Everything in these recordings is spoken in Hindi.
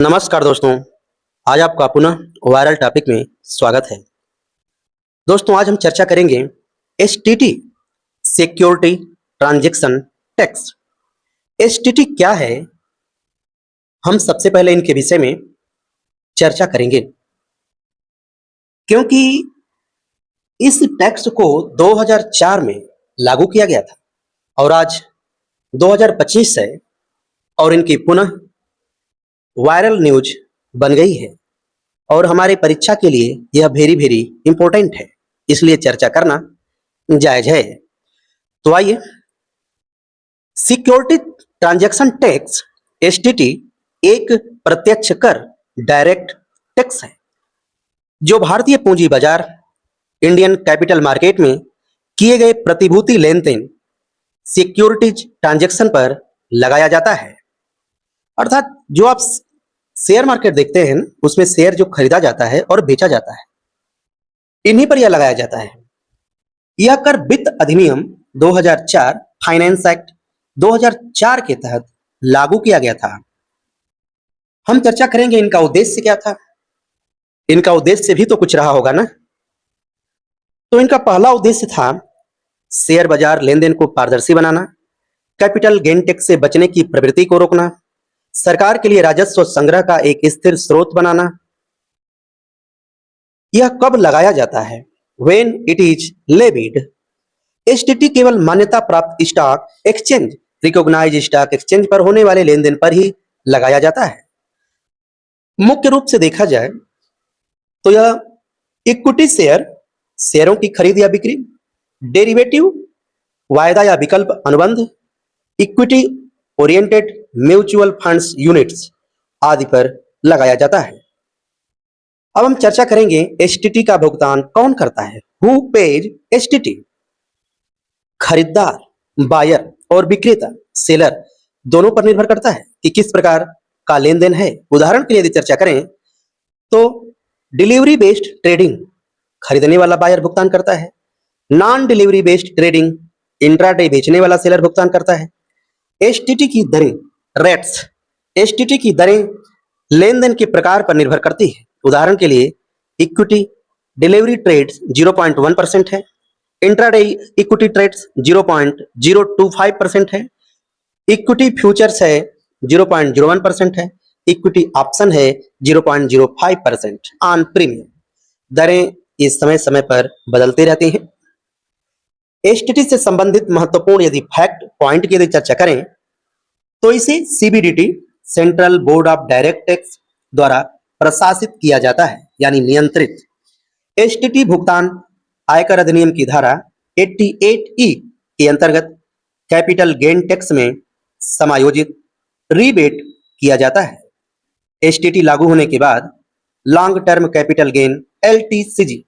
नमस्कार दोस्तों, आज आपका पुनः वायरल टॉपिक में स्वागत है। दोस्तों, आज हम चर्चा करेंगे STT security transaction tax. STT क्या है, हम सबसे पहले इनके विषय में चर्चा करेंगे, क्योंकि इस टैक्स को 2004 में लागू किया गया था और आज 2025 है और इनकी पुनः वायरल न्यूज बन गई है और हमारे परीक्षा के लिए यह वेरी इंपॉर्टेंट है, इसलिए चर्चा करना जायज है। तो आइए, सिक्योरिटी ट्रांजैक्शन टैक्स एसटीटी एक प्रत्यक्ष कर डायरेक्ट टैक्स है जो भारतीय पूंजी बाजार इंडियन कैपिटल मार्केट में किए गए प्रतिभूति लेन देन सिक्योरिटीज ट्रांजैक्शन पर लगाया जाता है। अर्थात जो आप शेयर मार्केट देखते हैं उसमें शेयर जो खरीदा जाता है और बेचा जाता है, इन्हीं पर यह लगाया जाता है। यह कर वित्त अधिनियम 2004 फाइनेंस एक्ट 2004 के तहत लागू किया गया था। हम चर्चा करेंगे इनका उद्देश्य क्या था। इनका उद्देश्य भी तो कुछ रहा होगा ना। तो इनका पहला उद्देश्य था शेयर बाजार लेन देन को पारदर्शी बनाना, कैपिटल गेन टैक्स से बचने की प्रवृत्ति को रोकना, सरकार के लिए राजस्व संग्रह का एक स्थिर स्रोत बनाना। यह कब लगाया जाता है? When it is levied। STT केवल मान्यता प्राप्त stock exchange recognise stock exchange पर होने वाले लेन देन पर ही लगाया जाता है। मुख्य रूप से देखा जाए तो यह इक्विटी शेयरों की खरीद या बिक्री, डेरिवेटिव वायदा या विकल्प अनुबंध, equity oriented mutual funds units आदि पर लगाया जाता है। अब हम चर्चा करेंगे एसटीटी का भुगतान कौन करता है। Who page STT? खरीदार, बायर और विक्रेता सेलर दोनों पर निर्भर करता है कि किस प्रकार का लेन देन है। उदाहरण के लिए यदि चर्चा करें तो डिलीवरी बेस्ड ट्रेडिंग खरीदने वाला बायर भुगतान करता है, non delivery based trading intraday बेचने वाला सेलर भुगतान करता है। एसटीटी की दरें रेट्स, एसटीटी की दरें लेन देन के प्रकार पर निर्भर करती है। उदाहरण के लिए इक्विटी डिलीवरी ट्रेड्स 0.1% है, इंट्राडे इक्विटी ट्रेड्स 0.025% है, इक्विटी फ्यूचर्स है 0.01% है, इक्विटी ऑप्शन है 0.05% ऑन प्रीमियम। दरें इस समय समय पर बदलती रहती हैं। एसटीटी से संबंधित महत्वपूर्ण यदि फैक्ट पॉइंट की यदि चर्चा करें तो इसे CBDT central board of direct tax द्वारा प्रशासित किया जाता है, यानी नियंत्रित। एसटीटी भुगतान आयकर अधिनियम की धारा 88E के अंतर्गत कैपिटल गेन टैक्स में समायोजित रीबेट किया जाता है। एसटीटी लागू होने के बाद long term capital gain LTCG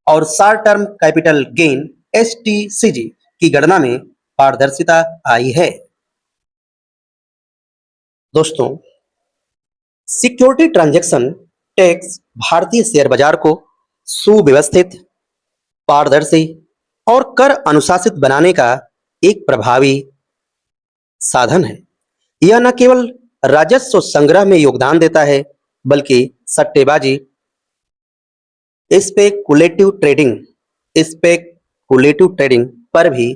और short term capital gain STCG की गणना में पारदर्शिता आई है। दोस्तों, सिक्योरिटी ट्रांजैक्शन टैक्स भारतीय शेयर बाजार को सुव्यवस्थित, पारदर्शी और कर अनुशासित बनाने का एक प्रभावी साधन है। यह न केवल राजस्व संग्रह में योगदान देता है बल्कि सट्टेबाजी, स्पेकुलेटिव ट्रेडिंग पर भी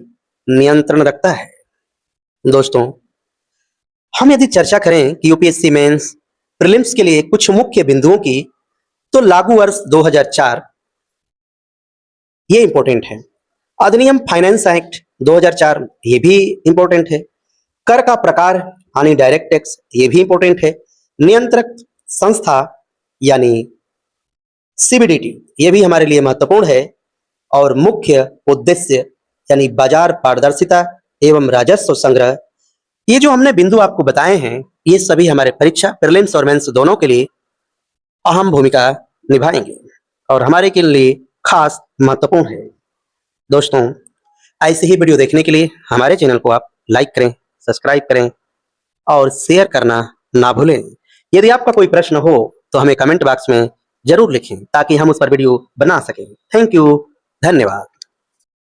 नियंत्रण रखता है। दोस्तों, हम यदि चर्चा करें कि यूपीएससी मेंस प्रीलिम्स के लिए कुछ मुख्य बिंदुओं की, तो लागू वर्ष 2004 ये इंपॉर्टेंट है। अधिनियम फाइनेंस एक्ट 2004 ये भी इंपॉर्टेंट है। कर का प्रकार यानी डायरेक्ट टैक्स ये भी इंपॉर्टेंट है। नियंत्रक संस्था यानी सीबीडीटी ये भी हमारे लिए महत्वपूर्ण है। और मुख्य उद्देश्य यानी बाजार पारदर्शिता एवं राजस्व संग्रह, ये जो हमने बिंदु आपको बताए हैं, ये सभी हमारे परीक्षा प्रीलिम्स और मेंस दोनों के लिए अहम भूमिका निभाएंगे और हमारे के लिए खास महत्वपूर्ण है। दोस्तों, ऐसे ही वीडियो देखने के लिए हमारे चैनल को आप लाइक करें, सब्सक्राइब करें और शेयर करना ना भूलें। यदि आपका कोई प्रश्न हो तो हमें कमेंट बॉक्स में जरूर लिखें ताकि हम उस पर वीडियो बना सकें। थैंक यू, धन्यवाद।